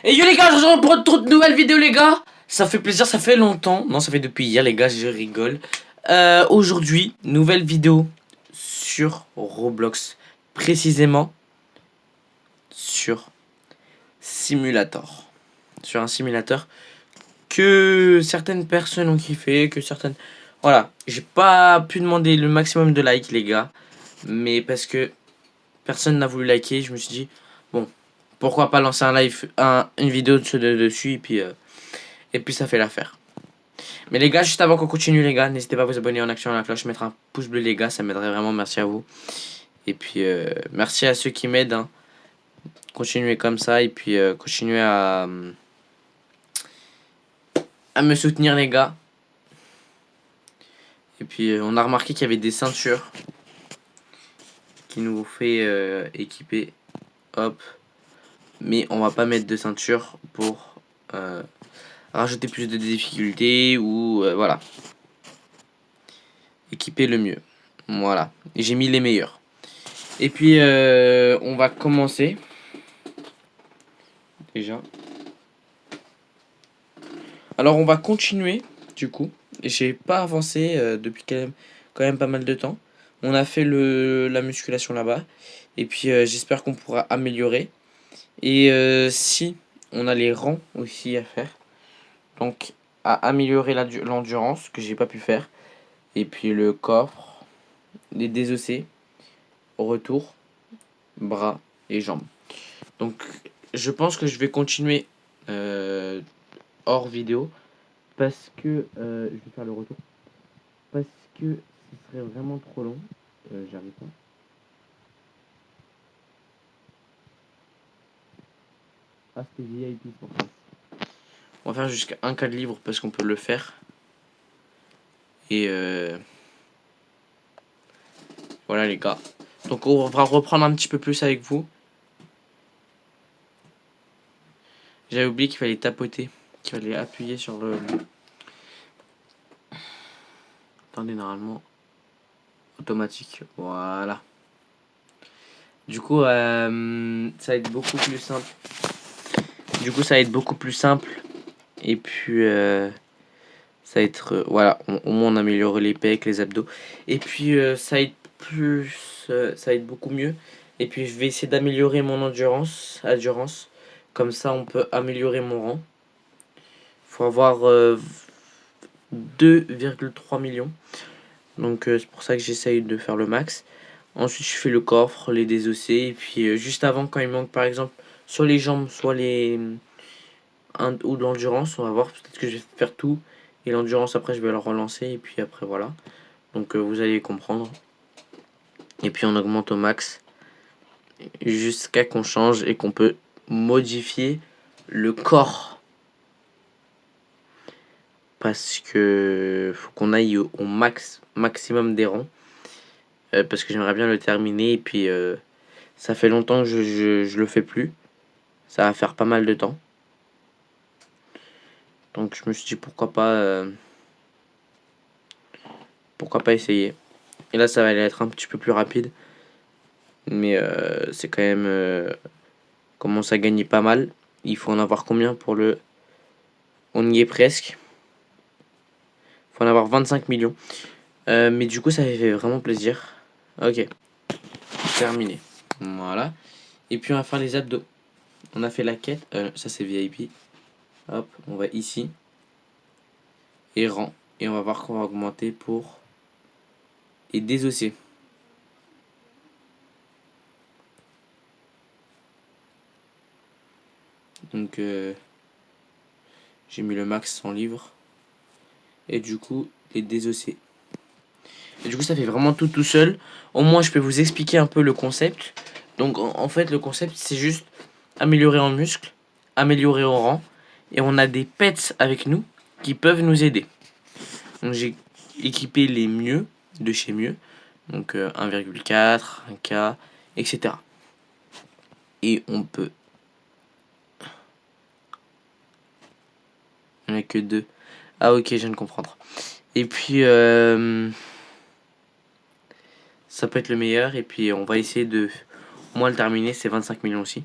Et yo les gars, je reviens pour une toute nouvelle vidéo les gars. Ça fait plaisir, ça fait longtemps. Non, ça fait depuis hier les gars, je rigole. Aujourd'hui, nouvelle vidéo sur Roblox. Précisément sur Simulator. Sur un simulateur que certaines personnes ont kiffé, que certaines... Voilà, j'ai pas pu demander le maximum de likes les gars. Mais parce que personne n'a voulu liker, je me suis dit, bon, pourquoi pas lancer un live, une vidéo dessus et puis ça fait l'affaire. Mais les gars, juste avant qu'on continue les gars, n'hésitez pas à vous abonner en activant la cloche, mettre un pouce bleu les gars, ça m'aiderait vraiment, merci à vous. Et puis merci à ceux qui m'aident, hein. Continuez comme ça et puis continuez à me soutenir les gars. Et puis on a remarqué qu'il y avait des ceintures qui nous fait équiper. Hop. Mais on va pas mettre de ceinture pour rajouter plus de difficultés ou voilà. Équiper le mieux. Voilà. Et j'ai mis les meilleurs. Et puis on va commencer. Déjà. Alors on va continuer du coup. J'ai pas avancé depuis quand même pas mal de temps. On a fait la musculation là-bas. Et puis j'espère qu'on pourra améliorer. Et si on a les rangs aussi à faire. Donc à améliorer l'endurance que j'ai pas pu faire. Et puis le coffre, les désossés, retour, bras et jambes. Donc je pense que je vais continuer hors vidéo parce que je vais faire le retour. Parce que ce serait vraiment trop long. J'arrive pas. Ah, c'était VIP pour ça. On va faire jusqu'à un cas de livre parce qu'on peut le faire. Et voilà les gars. Donc on va reprendre un petit peu plus avec vous. J'avais oublié qu'il fallait tapoter, qu'il fallait appuyer sur le... Attendez, normalement, automatique. Voilà. Du coup, ça va être beaucoup plus simple. Et puis, ça va être... voilà, au moins on améliore les pecs, les abdos. Et puis, ça va être ça va être beaucoup mieux. Et puis, je vais essayer d'améliorer mon endurance. Comme ça, on peut améliorer mon rang. Il faut avoir 2,3 millions. Donc, c'est pour ça que j'essaye de faire le max. Ensuite, je fais le coffre, les désossés. Et puis, juste avant, quand il manque, par exemple, soit les jambes, soit ou de l'endurance, on va voir. Peut-être que je vais faire tout. Et l'endurance, après, je vais le relancer. Et puis après, voilà. Donc, vous allez comprendre. Et puis, on augmente au max. Jusqu'à qu'on change et qu'on peut modifier le corps. Parce que faut qu'on aille au maximum des rangs. Parce que j'aimerais bien le terminer. Et puis, ça fait longtemps que je le fais plus. Ça va faire pas mal de temps. Donc je me suis dit pourquoi pas essayer. Et là ça va aller être un petit peu plus rapide. Mais c'est quand même... commence à gagner pas mal. Il faut en avoir combien pour le... On y est presque. Il faut en avoir 25 millions. Mais du coup ça fait vraiment plaisir. Ok. Terminé. Voilà. Et puis on va faire les abdos. On a fait la quête. Ça c'est VIP. Hop, on va ici. Et rang. Et on va voir qu'on va augmenter pour... Et désosser. Donc j'ai mis le max sans livre. Et du coup les désosser. Et du coup ça fait vraiment tout seul. Au moins je peux vous expliquer un peu le concept. Donc en fait le concept c'est juste améliorer en muscle, améliorer en rang. Et on a des pets avec nous qui peuvent nous aider. Donc j'ai équipé les mieux de chez mieux. Donc 1,4, 1K, etc. Et on peut... Il n'y en a que 2. Ah ok, je viens de comprendre. Et puis ça peut être le meilleur. Et puis on va essayer de au moins le terminer. C'est 25 millions aussi.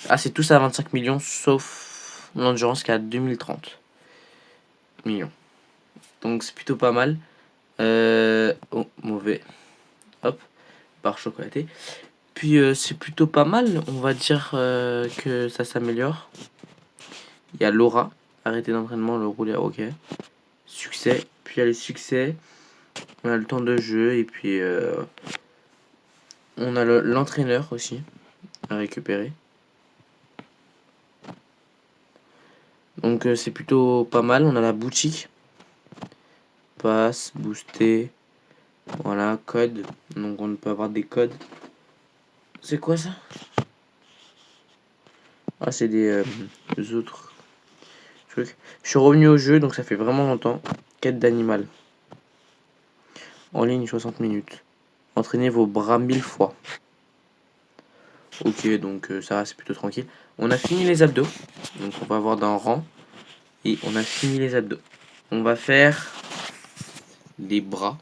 Ah, c'est tous à 25 millions, sauf l'endurance qui est à 2030 millions. Donc c'est plutôt pas mal. Oh, mauvais. Hop, barre chocolatée. Puis c'est plutôt pas mal, on va dire que ça s'améliore. Il y a Laura, arrêté d'entraînement, le rouler, ok. Succès, puis il y a les succès, on a le temps de jeu, et puis on a l'entraîneur aussi à récupérer. Donc c'est plutôt pas mal, on a la boutique. Passe, booster, voilà, code. Donc on peut avoir des codes. C'est quoi ça? Ah, c'est des autres trucs. Je suis revenu au jeu, donc ça fait vraiment longtemps. Quête d'animal. En ligne 60 minutes. Entraînez vos bras 1000 fois. Ok, donc ça c'est plutôt tranquille. On a fini les abdos. Donc on va avoir d'un rang. Et on a fini les abdos. On va faire les bras.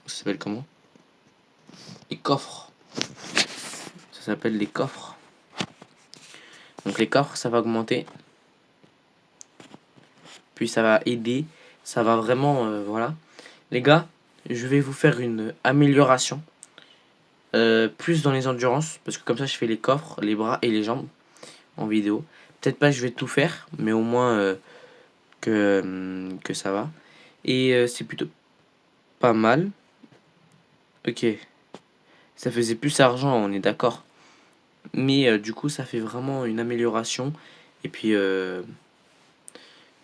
Ça s'appelle comment? Les coffres. Ça s'appelle les coffres. Donc les coffres, ça va augmenter. Puis ça va aider. Ça va vraiment, voilà. Les gars, je vais vous faire une amélioration. Plus dans les endurances. Parce que comme ça, je fais les coffres, les bras et les jambes en vidéo. Peut-être pas je vais tout faire. Mais au moins que ça va. Et c'est plutôt pas mal. Ok. Ça faisait plus argent, on est d'accord. Mais du coup, ça fait vraiment une amélioration. Et puis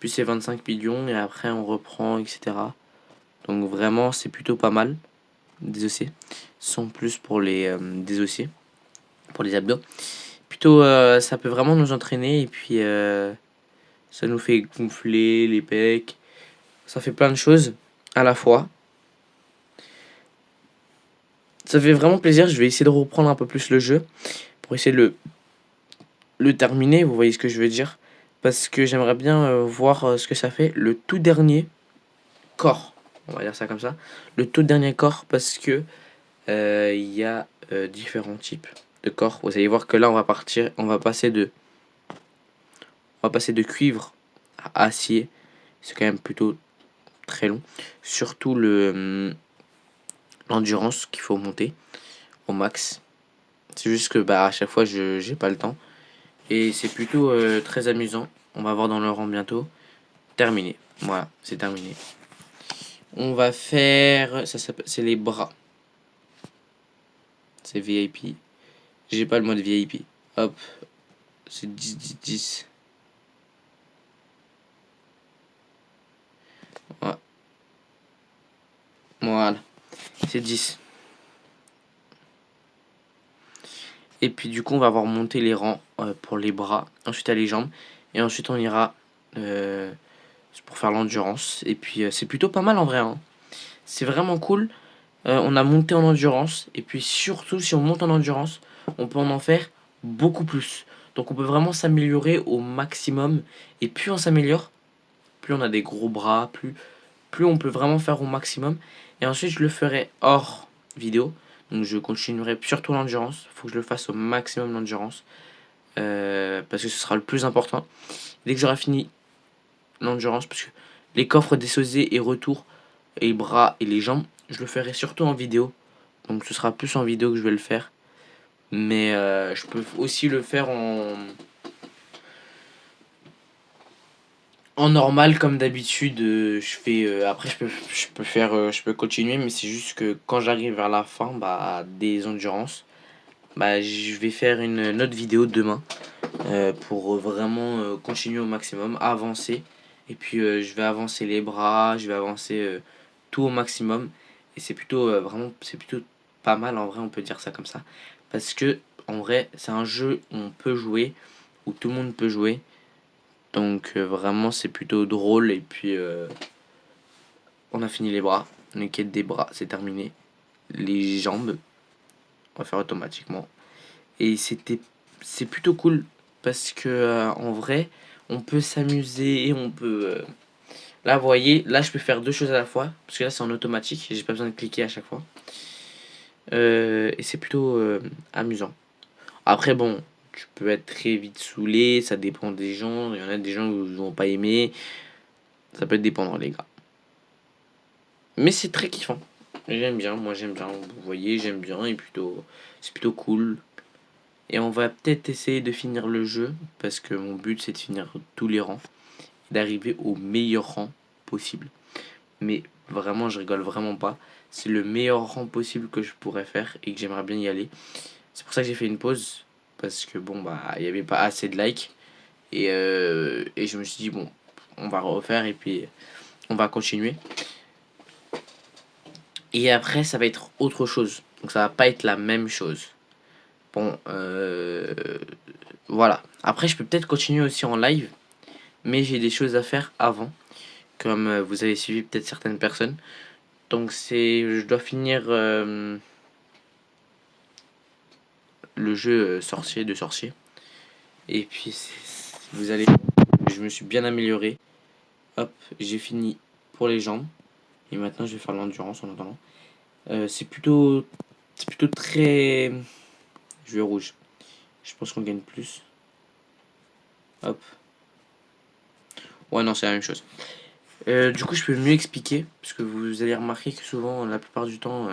c'est 25 millions. Et après, on reprend, etc. Donc vraiment, c'est plutôt pas mal. Des OC. Sans plus pour les désossés. Pour les abdos. Plutôt, ça peut vraiment nous entraîner. Et puis, ça nous fait gonfler les pecs. Ça fait plein de choses à la fois. Ça fait vraiment plaisir. Je vais essayer de reprendre un peu plus le jeu. Pour essayer de le terminer. Vous voyez ce que je veux dire? Parce que j'aimerais bien voir ce que ça fait. Le tout dernier corps. On va dire ça comme ça. Le tout dernier corps. Parce que il y a différents types de corps. Vous allez voir que là, on va passer de cuivre à acier. C'est quand même plutôt très long. Surtout l'endurance qu'il faut monter au max. C'est juste que bah à chaque fois je j'ai pas le temps. Et c'est plutôt très amusant. On va voir dans le rang bientôt. Terminé. Voilà, c'est terminé. On va faire. C'est les bras. C'est VIP. J'ai pas le mode VIP. Hop. C'est 10, 10, 10. Voilà. Voilà. C'est 10. Et puis du coup, on va avoir monté les rangs pour les bras. Ensuite, à les jambes. Et ensuite, on ira pour faire l'endurance. Et puis, c'est plutôt pas mal en vrai, hein. C'est vraiment cool. On a monté en endurance. Et puis surtout, si on monte en endurance, on peut en faire beaucoup plus. Donc on peut vraiment s'améliorer au maximum. Et plus on s'améliore, plus on a des gros bras, plus on peut vraiment faire au maximum. Et ensuite, je le ferai hors vidéo. Donc je continuerai surtout l'endurance. Il faut que je le fasse au maximum l'endurance. Parce que ce sera le plus important. Dès que j'aurai fini l'endurance, parce que les coffres désossés et retour, et les bras et les jambes, je le ferai surtout en vidéo. Donc ce sera plus en vidéo que je vais le faire. Mais je peux aussi le faire en normal comme d'habitude. Je fais après je peux continuer, mais c'est juste que quand j'arrive vers la fin des endurances, je vais faire une autre vidéo demain pour vraiment continuer au maximum, avancer. Et puis je vais avancer les bras, je vais avancer tout au maximum. Et c'est plutôt vraiment, c'est plutôt pas mal en vrai, on peut dire ça comme ça. Parce que en vrai, c'est un jeu où on peut jouer, où tout le monde peut jouer. Donc vraiment, c'est plutôt drôle. Et puis on a fini les bras. Les quêtes des bras, c'est terminé. Les jambes, on va faire automatiquement. Et c'est plutôt cool parce que en vrai, on peut s'amuser, on peut là vous voyez, là je peux faire deux choses à la fois parce que là c'est en automatique, j'ai pas besoin de cliquer à chaque fois. Et c'est plutôt amusant. Après bon, je peux être très vite saoulé, ça dépend des gens. Il y en a des gens qui vont pas aimer. Ça peut être dépendant, les gars. Mais c'est très kiffant. J'aime bien, moi j'aime bien. Vous voyez, j'aime bien et c'est plutôt cool. Et on va peut-être essayer de finir le jeu parce que mon but c'est de finir tous les rangs et d'arriver au meilleur rang possible. Mais vraiment, je rigole vraiment pas. C'est le meilleur rang possible que je pourrais faire et que j'aimerais bien y aller. C'est pour ça que j'ai fait une pause parce que bon bah il y avait pas assez de likes et je me suis dit bon on va refaire et puis on va continuer. Et après ça va être autre chose. Donc ça va pas être la même chose. Bon voilà. Après je peux peut-être continuer aussi en live. Mais j'ai des choses à faire avant. Comme vous avez suivi peut-être certaines personnes. Donc je dois finir le jeu sorcier de sorcier. Et puis vous allez, je me suis bien amélioré. Hop, j'ai fini pour les jambes. Et maintenant je vais faire l'endurance en attendant. C'est plutôt très. Je vais rouge. Je pense qu'on gagne plus. Hop. Ouais non c'est la même chose. Du coup je peux mieux expliquer. Parce que vous allez remarquer que souvent la plupart du temps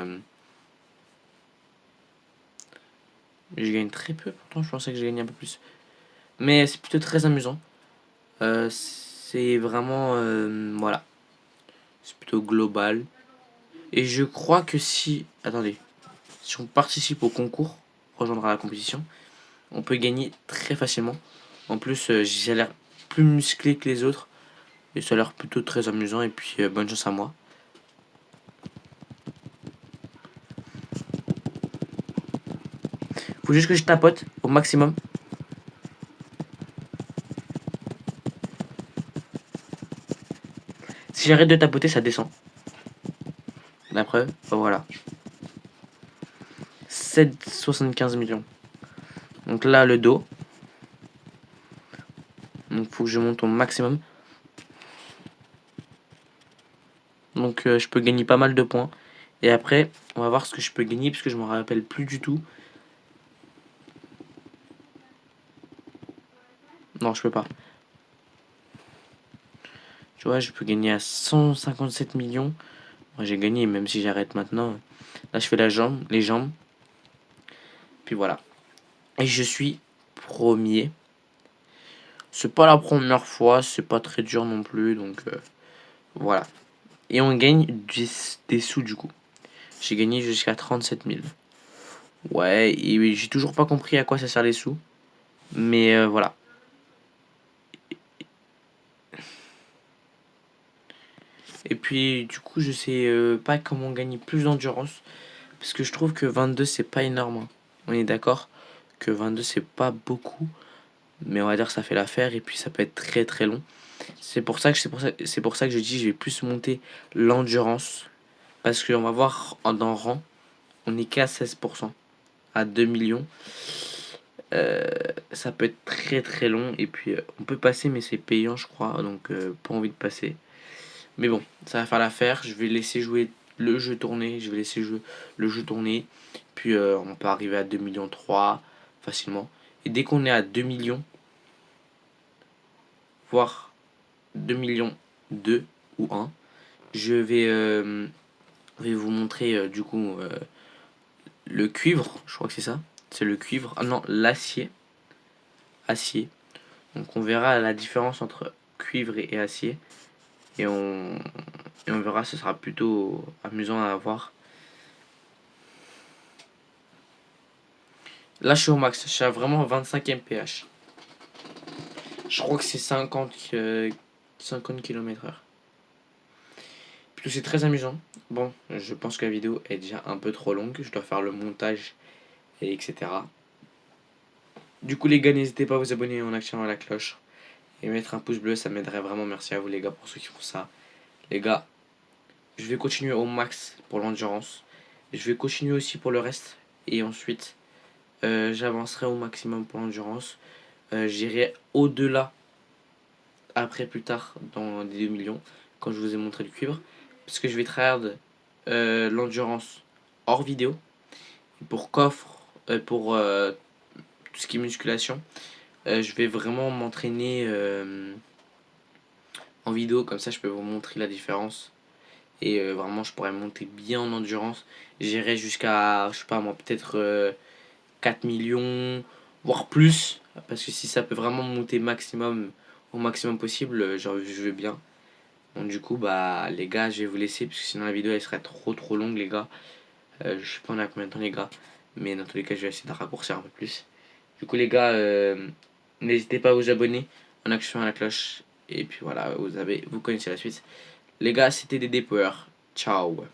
je gagne très peu. Pourtant je pensais que je gagnais un peu plus. Mais c'est plutôt très amusant. C'est vraiment voilà. C'est plutôt global. Et je crois que si. Attendez. Si on participe au concours, rejoindre la compétition, on peut gagner très facilement. En plus, j'ai l'air plus musclé que les autres. Et ça a l'air plutôt très amusant. Et puis, bonne chance à moi. Faut juste que je tapote au maximum. Si j'arrête de tapoter, ça descend. D'après, voilà. 7,75 millions. Donc là, le dos. Donc faut que je monte au maximum. Donc je peux gagner pas mal de points. Et après, on va voir ce que je peux gagner parce que je me rappelle plus du tout. Non, je peux pas. Tu vois, je peux gagner à 157 millions. Moi, j'ai gagné, même si j'arrête maintenant. Là, je fais les jambes. Puis voilà. Et je suis premier. C'est pas la première fois, c'est pas très dur non plus. Donc voilà. Et on gagne des sous du coup. J'ai gagné jusqu'à 37 000. Ouais, et j'ai toujours pas compris à quoi ça sert les sous. Mais voilà. Et puis du coup, je sais pas comment gagner plus d'endurance. Parce que je trouve que 22 c'est pas énorme, hein. On est d'accord que 22 c'est pas beaucoup. Mais on va dire que ça fait l'affaire et puis ça peut être très très long. C'est pour ça que je dis je vais plus monter l'endurance. Parce qu'on va voir dans rang, on est qu'à 16%. À 2 millions. Ça peut être très très long. Et puis on peut passer mais c'est payant je crois. Donc pas envie de passer. Mais bon, ça va faire l'affaire. Je vais laisser jouer le jeu tourner. Je vais laisser jouer le jeu tourner. Puis on peut arriver à 2 millions 3 facilement. Et dès qu'on est à 2 millions, voire 2 millions 2 ou 1, je vais vous montrer du coup le cuivre. Je crois que c'est ça. C'est le cuivre. Ah non, l'acier. Acier. Donc on verra la différence entre cuivre et acier. Et on verra, ce sera plutôt amusant à voir. Là, je suis au max. Je suis à vraiment 25 mph. Je crois que c'est 50 km/h. Plutôt, c'est très amusant. Bon, je pense que la vidéo est déjà un peu trop longue. Je dois faire le montage, et etc. Du coup, les gars, n'hésitez pas à vous abonner en activant la cloche. Et mettre un pouce bleu, ça m'aiderait vraiment. Merci à vous, les gars, pour ceux qui font ça. Les gars, je vais continuer au max pour l'endurance. Je vais continuer aussi pour le reste. Et ensuite, j'avancerai au maximum pour l'endurance. J'irai au-delà après plus tard dans les 2 millions quand je vous ai montré le cuivre parce que je vais tryhard l'endurance hors vidéo pour coffre pour tout ce qui est musculation. Je vais vraiment m'entraîner en vidéo, comme ça je peux vous montrer la différence. Et vraiment je pourrais monter bien en endurance. J'irai jusqu'à, je sais pas moi, peut-être 4 millions, voire plus. Parce que si ça peut vraiment monter maximum, au maximum possible, je veux bien. Donc du coup, bah les gars, je vais vous laisser, parce que sinon la vidéo elle serait trop longue les gars. Je sais pas on a combien de temps les gars. Mais dans tous les cas, je vais essayer de raccourcir un peu plus. Du coup les gars, n'hésitez pas à vous abonner en activant la cloche. Et puis voilà, vous connaissez la suite. Les gars, c'était DD Power. Ciao.